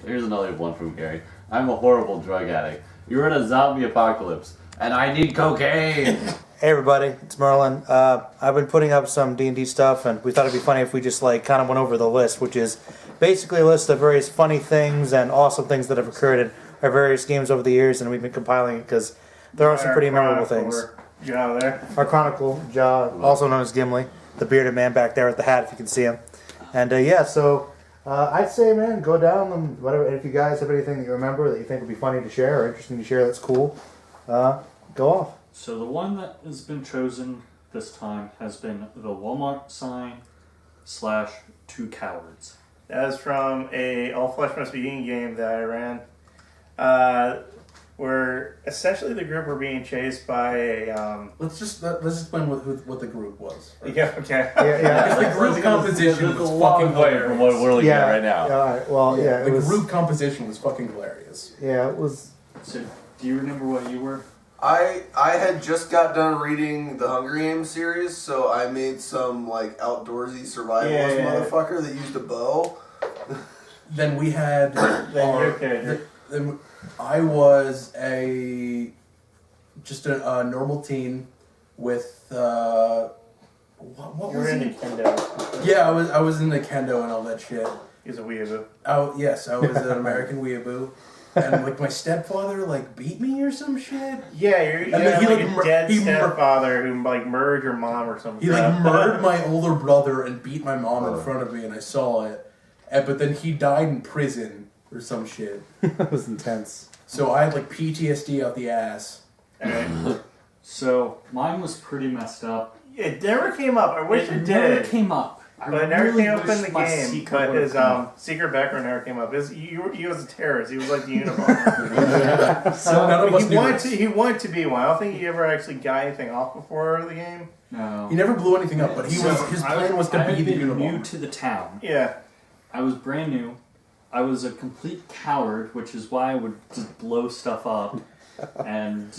Here's another one from Gary. I'm a horrible drug addict. You're in a zombie apocalypse, and I need cocaine. Hey everybody, it's Merlin. I've been putting up some D&D stuff, and we thought it'd be funny if we just kind of went over the list, which is basically a list of various funny things and awesome things that have occurred in our various games over the years, and we've been compiling it because there are some pretty memorable things. Ja there. Our Chronicle, Ja, also known as Gimli, the bearded man back there with the hat, if you can see him. And I'd say, man, go down them. Whatever. If you guys have anything that you remember that you think would be funny to share or interesting to share, that's cool. Go off. So the one that has been chosen this time has been the Walmart sign / Two Cowards. That is from a All Flesh Must Be Eaten game that I ran. Where essentially the group were being chased by a. Let's explain what the group was. First. Yeah. Okay. The group composition was fucking hilarious. From what we're looking at right now. All right. Well, the group composition was fucking hilarious. Yeah, it was. So do you remember what you were? I had just got done reading the Hunger Games series, so I made some outdoorsy survivalist motherfucker that used a bow. Then we had. Then I was just a normal teen with what You were was in it? Nintendo. Yeah, I was in Nintendo and all that shit. He's a weeaboo. Oh yes, I was an American weeaboo. And my stepfather beat me or some shit. Yeah, you're a dead stepfather who murdered your mom or something. He murdered my older brother and beat my mom in front of me, and I saw it. But then he died in prison or some shit. That was intense. So I had PTSD out the ass. So mine was pretty messed up. It never came up. I wish it never did. came up. But it never came up in the game. But his secret background never came up. He was a terrorist. He was like the Unabomber. So none of us he wanted to be one. I don't think he ever actually got anything off before the game. No. He never blew anything up, but his plan was to be the Unabomber. New to the town. Yeah. I was brand new. I was a complete coward, which is why I would just blow stuff up and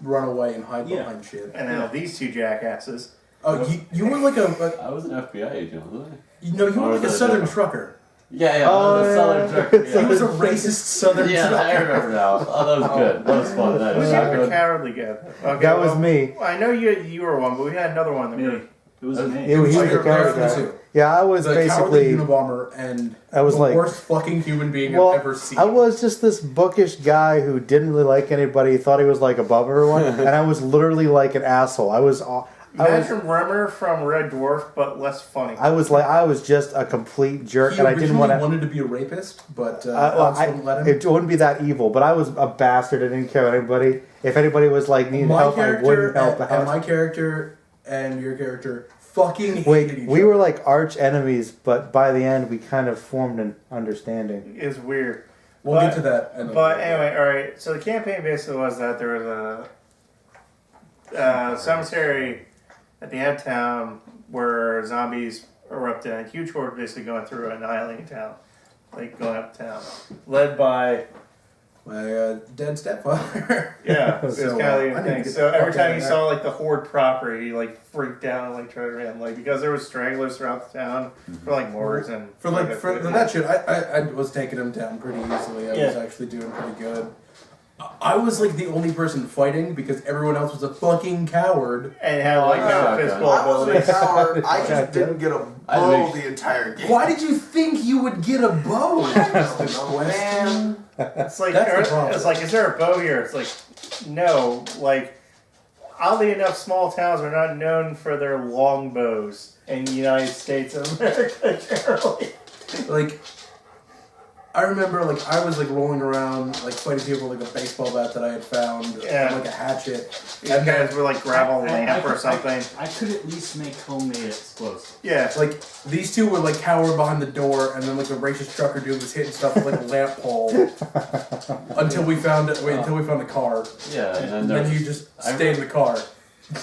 run away and hide behind shit. And now these two jackasses. Oh, you were like I was an FBI agent, wasn't I? you were like a southern trucker. Yeah, I was a southern trucker. He was a racist southern trucker. I remember now. Oh, that was good. That was fun. Who's the cowardly good? Okay, that was me. I know you were one, but we had another one. It was me. He was the coward guy. Yeah, I was the basically Unabomber, and I was the worst fucking human being I've ever seen. I was just this bookish guy who didn't really like anybody, thought he was above everyone, and I was literally an asshole. Imagine Remmer from Red Dwarf, but less funny. I was just a complete jerk, and I didn't wanted to be a rapist, but wouldn't let him. It wouldn't be that evil, but I was a bastard. I didn't care about anybody. If anybody was needing help, I wouldn't help out. And my character and your character fucking hated each other. We were arch enemies, but by the end, we kind of formed an understanding. It's weird. We'll get to that. But anyway, all right. So the campaign basically was that there was a cemetery at the end of town where zombies erupted, and a huge horde basically going through and annihilating town, going up town, led by my dead stepfather. Yeah, it's kind of the thing. So every time he saw the horde proper, he freaked out and tried to run, because there was stragglers throughout the town for mortars and for that shit. I was taking him down pretty easily. I was actually doing pretty good. I was the only person fighting because everyone else was a fucking coward and had no physical ability. I was a coward. I just didn't get a bow the entire game. Why did you think you would get a bow? Man. It's is there a bow here? It's no. Oddly enough, small towns are not known for their long bows in the United States of America, generally. I remember, I was, rolling around, fighting people with a baseball bat that I had found, and, a hatchet. These guys were, grab a lamp or something. I could at least make homemade explosives. Yeah. These two would, cower behind the door, and then, the racist trucker dude was hitting stuff with, a lamp pole. until we found a car. Yeah, and then you just stay in the car.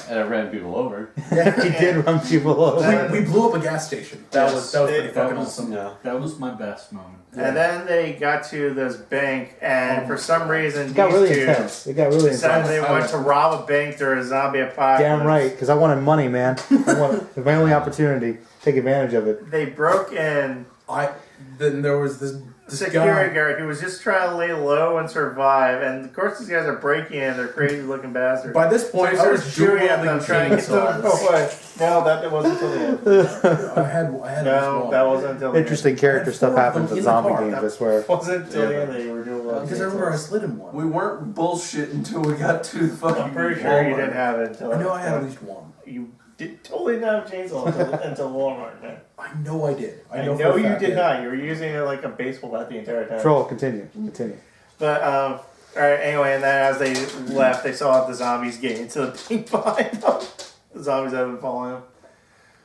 And I ran people over. Yeah, he did run people over. We blew up a gas station. That was pretty fucking awesome. Yeah. That was my best moment. And then they got to this bank, and for some reason, it got really intense. Decided they wanted to rob a bank during a zombie apocalypse. Damn right, because I wanted money, man. It was my only opportunity. Take advantage of it. They broke in. Then there was this security guy. guard who was just trying to lay low and survive. And of course, these guys are breaking in. They're crazy looking bastards. By this point, So I he was starts shooting at them, dueling trying to get them chainsaws. away. No, that wasn't until the end. I had at No, least one. that wasn't until the Interesting character I had stuff four of happens them in in the zombie car. games, I swear. end. Wasn't until the end that you were doing well. Because I remember I slid in one. We weren't bullshit until we got to the fucking. I'm pretty sure you Walmart. didn't have it until I know I had at least one. You totally didn't have a chainsaw until Walmart, man. I know I did. I know know for a you fact, did yeah. not. You were using it like a baseball bat the entire time. Troll, continue. Continue. But all right. Anyway, and then as they left, they saw the zombies getting into the thing behind them. The zombies have been following them.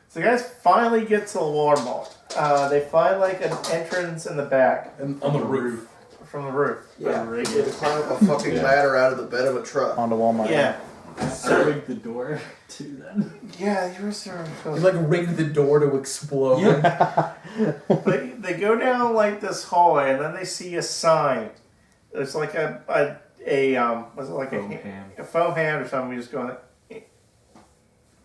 So the guys finally get to the Walmart. They find like an entrance in the back And on the roof. from the roof. Yeah, they had to climb up a fucking ladder out of the bed of a truck. On to Walmart. Yeah. I rigged the door too then. Yeah, you were sort He of. like rigged the door to explode. They go down like this hallway, and then they see a sign. It's like a was it like Foam a hand. a foam hand or something? We just going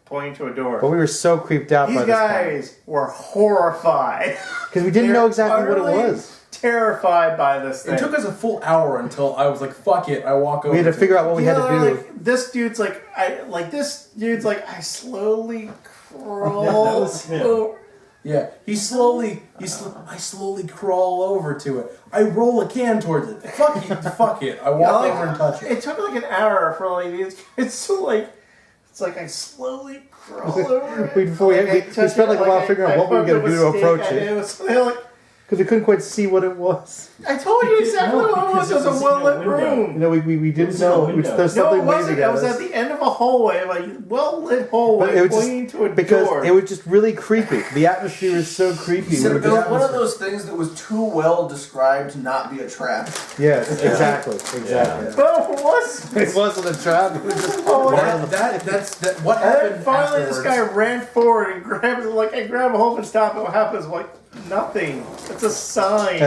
pointing to a door. But we were so creeped out These by this guys were horrified. because we didn't They're know exactly what it utterly was. Terrified by this thing. It took us a full hour until I was like, "Fuck it!" I walk over. We had to figure out what we had to do. Like, this dude's like, I slowly crawl. That was him. over. Yeah, I slowly crawl over to it. I roll a can towards it. Fuck it, fuck it. I walk Like, over and touch it. It took like an hour for like these kids to like. It's like I slowly crawl over it. Before we touch spent like it, a while figuring out what we were going to do to approach it. Because we couldn't quite see what it was. I told you exactly No, what it was. because It was it was a in well-lit that window. room. You know, we didn't was in know. a window. There's No, something it waving wasn't. at It was us. at the end of a hallway, like well-lit hallway, But it was pointing just to a because door. it was just really creepy. The atmosphere was so creepy. So We it were was just- one of those things that was too well described to not be a trap. Yes, exactly, exactly. But it was. It wasn't a trap. It was just Oh, That's what And happened. then finally, afterwards. this guy ran forward and grabbed it. Like, I grab a hold and stop it. What happens? Like, nothing. It's a sign.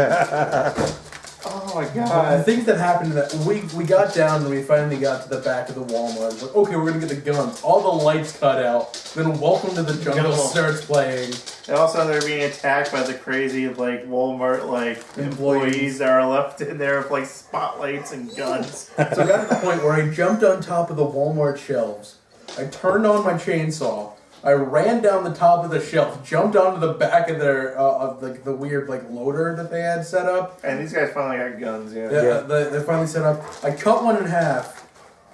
Oh my The god. things that happened that we got down and we finally got to the back of the Walmart. Like, okay, we're gonna get the guns. All the lights cut out. Then Welcome to the Jungle Jungle. starts playing. And also, they're being attacked by the crazy, like, Walmart, like, employees that are left in there with, like, spotlights and guns. So I got to the point where I jumped on top of the Walmart shelves. I turned on my chainsaw. I ran down the top of the shelf, jumped onto the back of their of the weird like loader that they had set up. And these guys finally got guns, yeah. They finally set up. I cut one in half.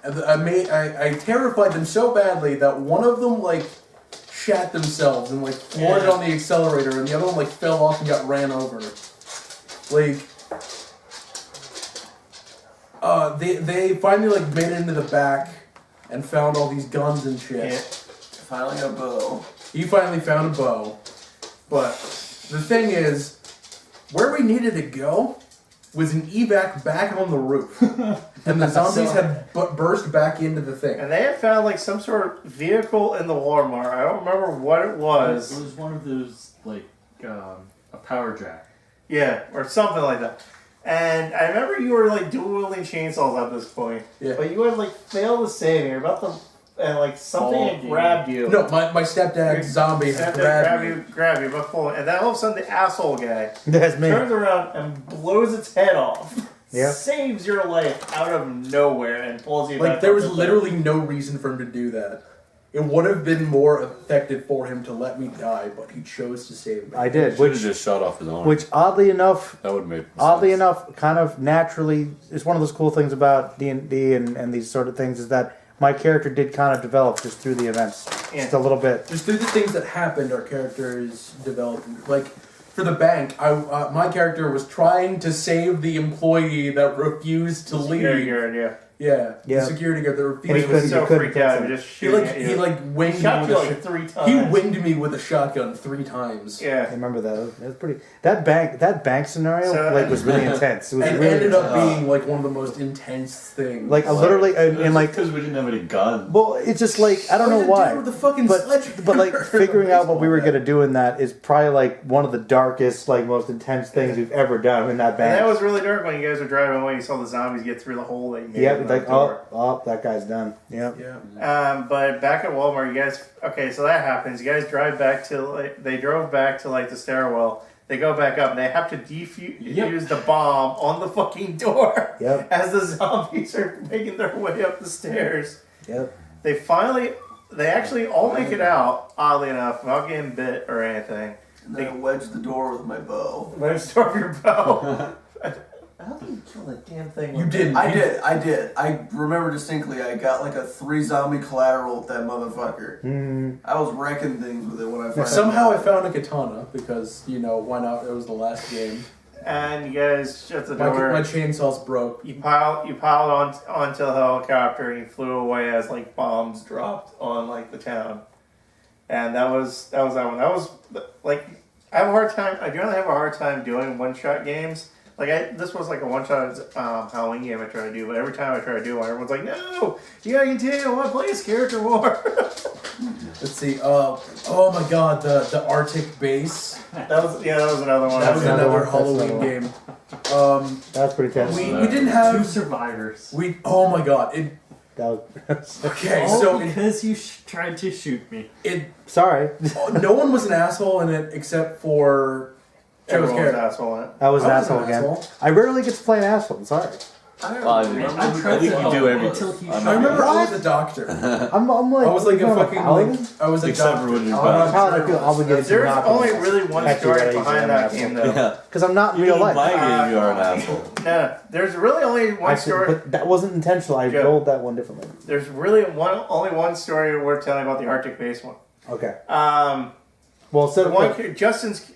And I terrified them so badly that one of them like shat themselves and like floored it on the accelerator, and the other one like fell off and got ran over. Like, they finally like made it into the back and found all these guns and shit. Yeah. Finally a bow. He finally found a bow. But the thing is, where we needed to go was an evac back on the roof. And the zombies had burst back into the thing. And they had found, like, some sort of vehicle in the Walmart. I don't remember what it It was. was one of those like a power jack. Yeah, or something like that. And I remember you were, like, dual-wielding chainsaws at this point. Yeah. But you had, like, failed to save. You're about to... And, like, something Fall, had grabbed you. No, my stepdad zombie had grabbed me. grab you, but pull it. And then all of a sudden, the asshole guy That's me. turns around and blows its head off. Yep. Saves your life out of nowhere and pulls you back. Like, there up was the thing. literally no reason for him to do that. It would have been more effective for him to let me die, but he chose to save me. I did, Should have which just shot off his arm. oddly enough, that would make kind of naturally is one of those cool things about D&D and these sort of things is that my character did kind of develop just through the events, just a little bit. Just through the things that happened, our character is developing. Like, for the bank, my character was trying to save the employee that refused to leave. Security guard, yeah. Yeah, Yeah. the security guard that He refused couldn't- was to so he couldn't freaked out, catch he was just He shooting like at you. he like winged me shot with you a like 3 times. He winged me with a shotgun 3 times. I Yeah. remember that. That was pretty. That bank scenario So- was really intense. It was And really ended up intense. being like one of the most intense things. like literally and like. because we didn't have any guns. Well, it's just like I don't know What why. did you do with the fucking but sledgehammer? like figuring out what we were gonna do in that is probably like one of the darkest, like most intense things we've ever done in that And that bank. was really dark when you guys were driving away. You saw the zombies get through the hole that you made. Yeah, in the like door. oh, that guy's done. Yeah. Yeah. But back at Walmart, you guys. Okay, so that happens. You guys drive back to. Like, they drove back to like the stairwell. They go back up and they have to defuse Yep. use the bomb on the fucking door Yep. as the zombies are making their way up the stairs. Yep. They actually all make it out, oddly enough, without getting bit or anything. And then I wedged the door with my bow. Let's start your bow. How did you kill that damn thing? You didn't. I did. I remember distinctly. I got like a 3 zombie collateral with that motherfucker. I was wrecking things with it when I found Somehow I found a katana because, you know, why not? It was the last game. And you guys shut the My door. chainsaw's broke. You piled onto the helicopter and you flew away as like bombs dropped on like the town. And that was that one. That was like I have a hard time. I generally have a hard time doing one shot games. Like this was like a one shot Halloween game I tried to do, but every time I try to do one, everyone's like, "No, you gotta continue. I want to play this character more." Let's see. Oh my god, the Arctic base. that was another one. That was another another one. Halloween game. That's pretty tense. We didn't 2 have. survivors. Oh my god. That was Okay, All so because you tried to shoot me. sorry. no one was an asshole in it except for Joe's Everyone was an character. asshole in it. I was an I was an asshole again. asshole. I rarely get to play an asshole. I'm sorry. I don't Well, I remember. I think you do every. Until he I'm I remember not- I was a doctor. I'm like. I was like a I'm fucking paladin? like I was a Except for doctor. when you're I'm a paladin. I feel obligated to There's not only be- really one Actually, story gotta use behind an that asshole. game, though. Yeah. Because I'm not in Even real in life. my game, you are an asshole. No, there's really only one story. But that wasn't intentional. I Joe. rolled that one differently. There's really only one story worth telling about the Arctic base one. Okay. The Well, so one Justin's.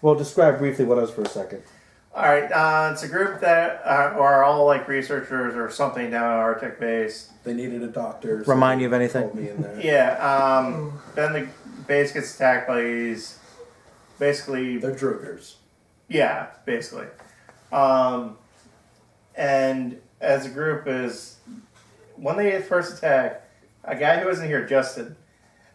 well, describe briefly what it was for a second. All right, it's a group that are all like researchers or something down at Arctic base. They needed a doctor. Remind you of they anything? called me in there. Yeah. Then the base gets attacked by these. Basically, They're drugers. yeah, basically. And as a group is when they first attack, a guy who wasn't here, Justin,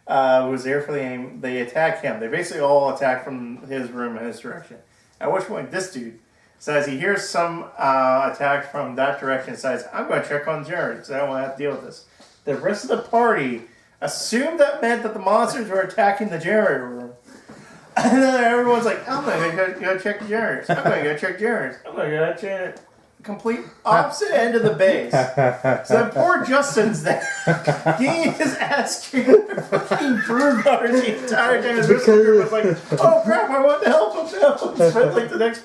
who was there for the aim, they attack him. They basically all attack from his room in his direction. At which point, this dude says he hears some attack from that direction and says, I'm going to check on Jared because I don't want to have to deal with this. The rest of the party assumed that meant that the monsters were attacking the generator room. And then everyone's like, I'm going to go check Jared's. I'm going to go check Jared's. I'm going to go check it. Complete opposite end of the base. So poor Justin's there. Getting his ass kicked by fucking broom guards the entire time. His whistle group was like, oh crap, I want to help him now. Spent like the next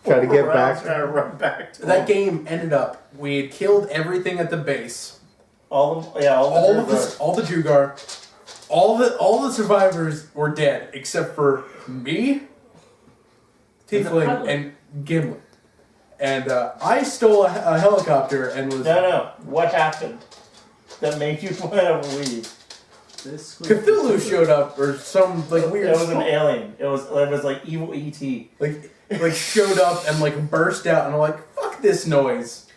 Try to get 4 back. rounds trying to run back to That him. game ended up. We had killed everything at the base. All the Jugar, all the survivors were dead except for me, Tiefling, pilot. and Gimli. And I stole a helicopter and was No. What happened that made you want to leave? This was Cthulhu showed up or some like weird. It was an storm. alien. It was like evil ET. like showed up and like burst out and I'm like, fuck this noise.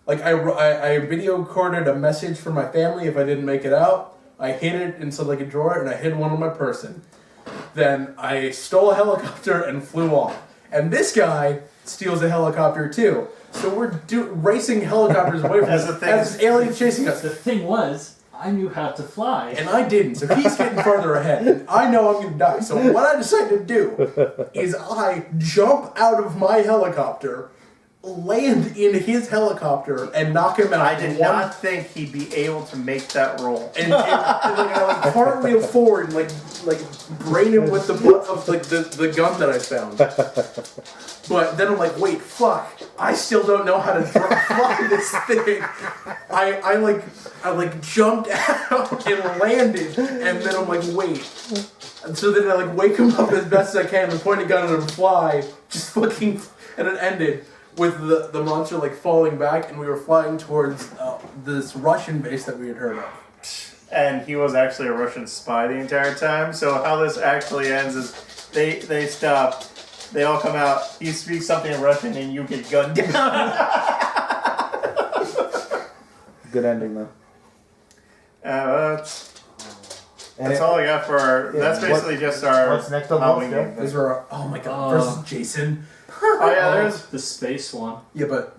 Like I video recorded a message for my family if I didn't make it out. I hid it inside like a drawer and I hid one on my person. Then I stole a helicopter and flew off. And this guy steals a helicopter too. So we're racing helicopters away from That's us the thing. as this alien chasing us. The thing was, I knew how to fly. And I didn't, so he's getting farther ahead. And I know I'm gonna die. So what I decided to do is I jump out of my helicopter, land in his helicopter, and knock him out. I did not think he'd be able to make that roll. And like, I cartwheel forward, and like brain him with the butt of like the gun that I found. But then I'm like, wait, fuck! I still don't know how to fly this thing. I jumped out and landed, and then I'm like, wait. And so then I like wake him up as best as I can and point a gun at him and fly, just fucking, and it ended with the monster like falling back, and we were flying towards this Russian base that we had heard of. And he was actually a Russian spy the entire time. So how this actually ends is they stop, they all come out, he speaks something in Russian and you get gunned down. Good ending though. That's And it- all I got for our, Yeah, that's basically just our what's next on the Halloween list, game. These were oh my god versus Jason. Oh yeah, there's the space one. Yeah, but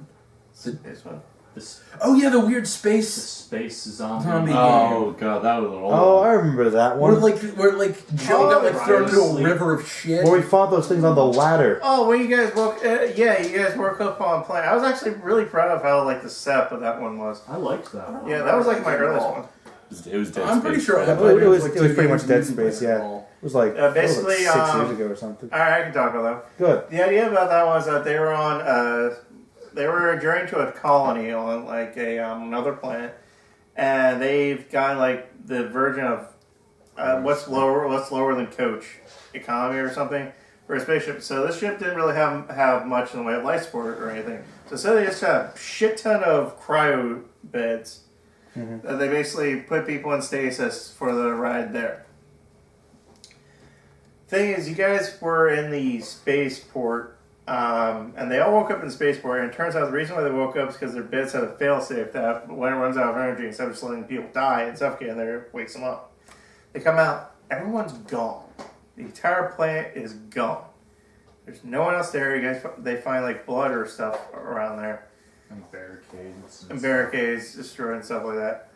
this one. this Oh yeah, the weird the space. space zombie. Zombie. Oh god, that was an old Oh, one. I remember that Where one. Joe got like thrown into a Sleep. river of shit. Where we fought those things on the ladder. Oh, when you guys woke, you guys woke up on playing. I was actually really proud of how like the setup of that one was. I liked that one. Yeah, that was like my earliest one. It was Dead I'm pretty Space, sure right? I played It was like pretty 2 much games Dead and didn't Space, play it yeah. all. It was like, Basically, 6 years ago or something. I can talk about that. Good. The idea about that was that they were on, they were journeying to a colony on like a another planet, and they've got like the version of what's lower than Coach economy or something for a spaceship. So this ship didn't really have much in the way of life support or anything. So they just had a shit ton of cryo beds. That they basically put people in stasis for the ride there. Thing is, you guys were in the spaceport, and they all woke up in the spaceport, and it turns out the reason why they woke up is because their beds had a failsafe that when it runs out of energy, instead of just letting people die and suffocate in there, it wakes them up. They come out, everyone's gone. The entire planet is gone. There's no one else there. You guys, they find like blood or stuff around there. And barricades. And barricades destroyed and stuff like that.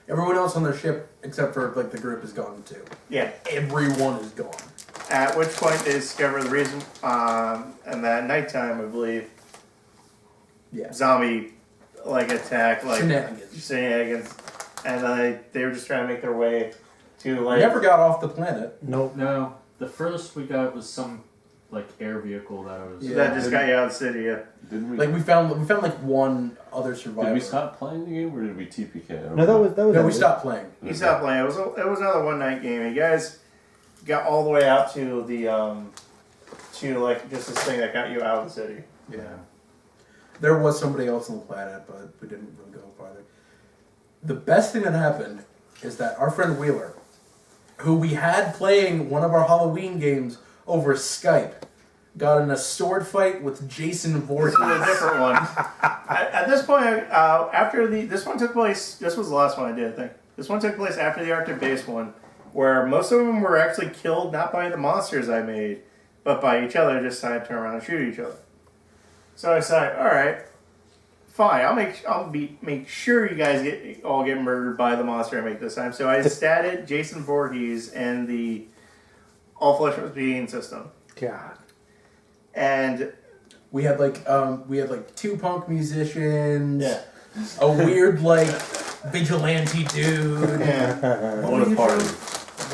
Everyone else on their ship, except for like the group, is gone too. Yeah. Everyone is gone. At which point they discover the reason, and that nighttime, I believe, Yeah. zombie like attack, like Shenanigans. and they were just trying to make their way to like. Never got off the planet. Nope. No, the furthest we got was some like air vehicle that was. Yeah. That just got you out of the city. Yeah. Didn't we? Like we found like one other survivor. Did we stop playing the game or did we TPK? No, that was No, we ended. stopped playing. You stopped playing. It was another one night game. You guys got all the way out to the to like just this thing that got you out of the city. Yeah. There was somebody else on the planet, but we didn't really go farther. The best thing that happened is that our friend Wheeler, who we had playing one of our Halloween games over Skype, got in a sword fight with Jason Voorhees. This is a different one. At this point, after this one took place. This was the last one I did. I think this one took place after the Arctic base one, where most of them were actually killed not by the monsters I made, but by each other. Just decided to turn around and shoot each other. So I decided, all right, fine. I'll make sure you guys all get murdered by the monster I make this time. So I statted Jason Voorhees and the all flesh was being system. God. And We had like 2 punk musicians. yeah, A weird like vigilante dude. yeah. What a party.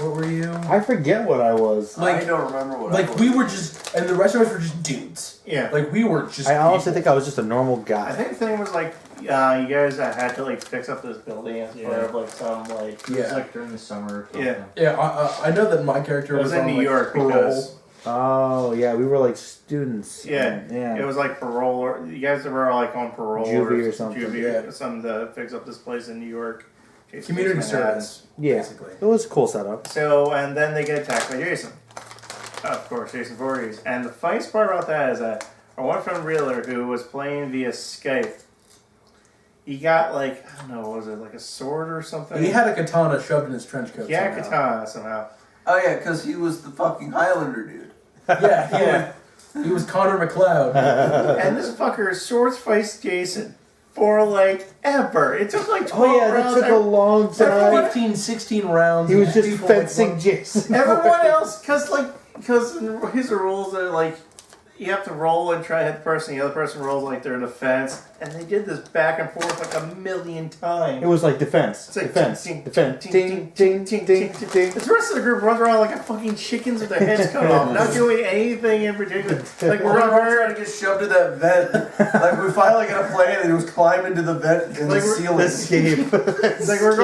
What were you? I forget what I was. Like- I don't remember what. Like I we were just, and the rest of us were just dudes. Yeah. Like we were just. I honestly people. think I was just a normal I guy. think the thing was like, you guys had to like fix up this building as part of like some like. It was Yeah. like during the summer. Or Yeah. something. Yeah, I know that my character It was in on, New like, York parole. because Oh, yeah, we were like students. yeah, Yeah. it was like parole. Or, you guys were like on parole Juvie or something, Juvie yeah. or something to fix up this place in New York. Jason Community takes Manhattan. service. Yeah. Basically. It was a cool setup. So and then they get attacked by Jason. Of course, Jason Voorhees. And the funniest part about that is that our one friend Reeler, who was playing via Skype, he got like I don't know, what was it like a sword or something? He had a katana shoved in his trench coat. He had a somehow. katana somehow. Oh yeah, because he was the fucking Highlander dude. Yeah, he was Connor McLeod. And this fucker sword fights Jason for like ever. It took like 12 Oh, yeah, that rounds. took a long time. 15, 16 rounds. He was just People, like, fencing one- Jason. Everyone else, because his rules are like you have to roll and try to hit the person. The other person rolls like they're in a fence, and they did this back and forth like a million times. It was like defense. It's like Defense. ting, Defense. ting, Ding, ting, ding, ting, ding, ting, ding. The rest of the group runs around like a fucking chickens with their heads cut off, not doing anything in particular. Like We're we're all on trying to get shoved to that vent. Like we finally got a plan, and it was climb into the vent and Like the we're- ceiling. Escape. It's like we're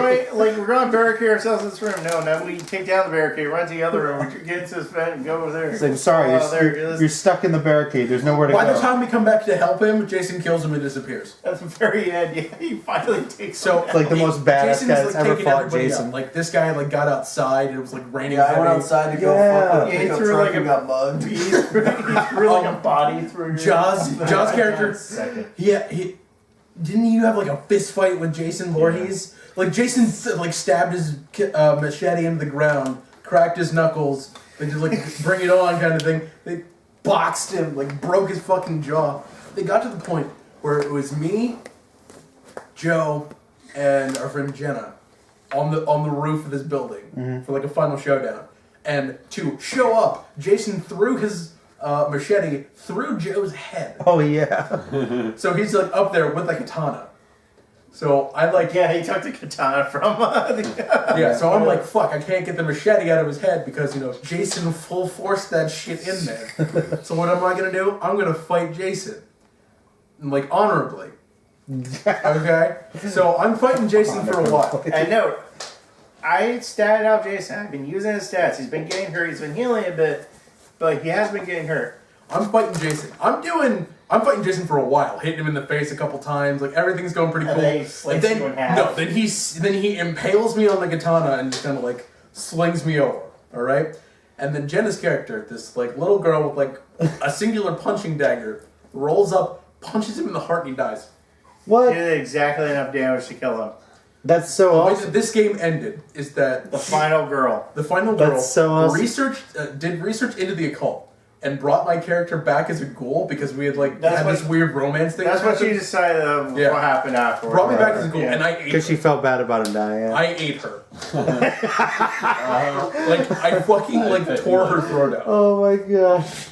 going to barricade ourselves in this room. No, now we take down the barricade, run to the other room, get into this vent, and go over there. It's like, sorry, Oh, there it you're, is. you're stuck in the barricade. There's nowhere to By go. the time we come back to help him, Jason kills him and disappears. At the very end, yeah, he finally takes. So It's like the most badass Jason's guy that's ever taking fought everybody Jason. Up. Like this guy got outside and it was like raining. Yeah, I went heavy. outside to go Yeah. fuck with a Yeah, he pickup threw truck like and a- got mugged. he threw like a body through your Jaws character. Second. He didn't you have like a fist fight with Jason Voorhees? Like Jason like stabbed his machete into the ground, cracked his knuckles, they did like bring it on kind of thing. They boxed him, like broke his fucking jaw. They got to the point where it was me, Joe, and our friend Jenna on the roof of this building for like a final showdown. And to show up, Jason threw his machete through Joe's head. Oh yeah. So he's like up there with a katana. So I like Yeah, he took the katana from yeah. So I'm like, fuck, I can't get the machete out of his head because Jason full forced that shit in there. So what am I gonna do? I'm gonna fight Jason, like honorably. Okay. So I'm fighting Jason for a while. And no, I statted out Jason. I've been using his stats. He's been getting hurt. He's been healing a bit, but he has been getting hurt. I'm fighting Jason. I'm fighting Jason for a while, hitting him in the face a couple times. Like everything's going pretty And cool. then he slings then you in half. no, then he impales me on the katana and just kind of like slings me over. All right, and then Jenna's character, this like little girl with like a singular punching dagger, rolls up, punches him in the heart, and he dies. He What? did exactly enough damage to kill him. That's so The way awesome. that this game ended is that The final girl. the final girl That's so awesome. did research into the occult and brought my character back as a ghoul because we had like That's had what- this weird romance thing. That's what happen. she decided of Yeah. what happened afterwards. Brought me back as a ghoul, Yeah. and I ate her. Because she felt bad about him dying. Yeah. I ate her. Like I fucking like tore her throat out. Oh my gosh.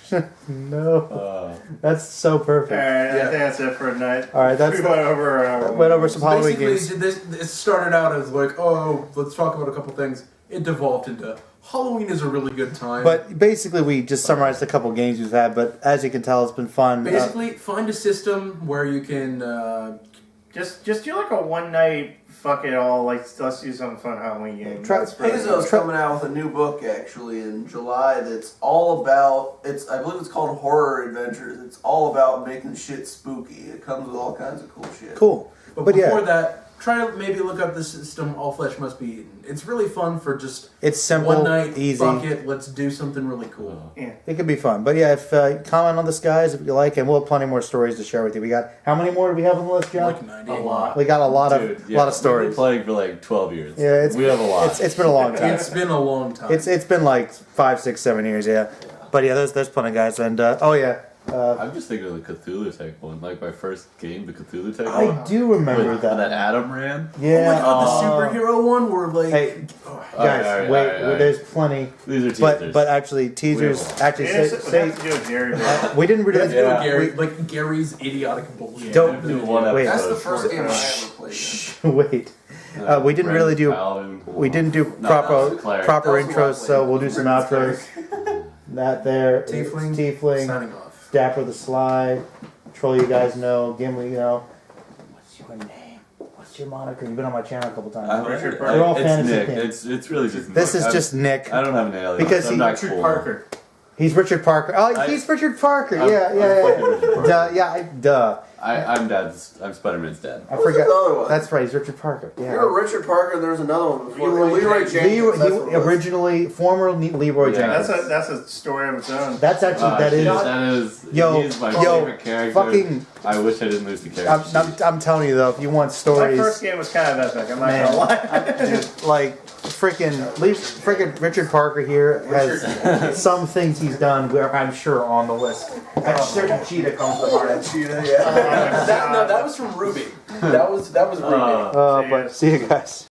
No. That's so perfect. Alright, I Yeah. think that's it for tonight. All right, that's we went over. went over some Halloween Basically, games. it started out as like, oh, let's talk about a couple things. It devolved into Halloween is a really good time. But basically, we just summarized a couple games we've had. But as you can tell, it's been fun. basically, find a system where you can. Just do like a one night fuck it all. Like let's do some fun Halloween game. Try- That's really- Pezo's coming out with a new book actually in July that's all about I believe it's called Horror Adventures. It's all about making shit spooky. It comes with all kinds of cool shit. Cool. But But before yeah, that, try to maybe look up the system All Flesh Must Be Eaten. It's really fun for just it's simple, one night, easy. fuck it, let's do something really cool. Yeah. It could be fun. But yeah, if comment on this, guys, if you like, and we'll have plenty more stories to share with you. We got how many more do we have on the list, John? Like 90. A lot. We got a lot Dude, of yeah, lot of We've stories. been playing for like 12 years. Yeah, we have a lot. It's been a long time. It's been a long time. It's been like 5, 6, 7 years. Yeah. But yeah, there's plenty, guys. And oh yeah, I'm just thinking of the Cthulhu type one, like my first game, the Cthulhu type one. I do remember With- that. that Adam ran. Oh my Yeah. god, the superhero one where like Hey, oh, guys, Alright, wait. alright. There's plenty. These are teasers. But actually, teasers. We have Actually, It say, would say have to do with Jerry. we didn't we have really. to do Yeah. Gary, we- like Gary's idiotic bullshit. Don't do one wait. That's the episode. first game I ever played. Wait. We didn't really do. We didn't do No, proper that was Claire. proper That was intros, lovely. so we'll do some outros. That there, Tiefling. Tiefling, Signing off. Dapper the Sly, Troll. You guys know, Gimli. You know. What's your name? What's your moniker? You've been on my channel a couple times. Richard I- Parker. We're all it's fantasy Nick. things. It's really just This Nick. is just Nick. I don't have an alien. Because I'm he- not Richard cool. Parker. He's Richard Parker. Oh, he's Richard Parker. I'm- Yeah, I'm yeah, fucking yeah. Richard Parker. Duh, yeah, duh. I'm Spider-Man's dad. I Who's forgot. the other one? That's right. He's Richard Parker. Yeah. You're Richard Parker. There's another one before. Leroy Leroy Jenkins. Jenkins. that's what He it was. originally former Leroy Yeah. Jenkins. That's a story of its own. That's actually that shit, is. that is. Yo, he's my yo, favorite character. fucking. I wish I didn't lose the character. I'm telling you though, if you want My stories, first game was kind of epic. I'm not Man. gonna lie. like freaking Richard Parker here has some things he's done where I'm sure on the list. A certain cheetah comes to mind. Cheetah, yeah. That was from Ruby. That was Ruby. But see you guys.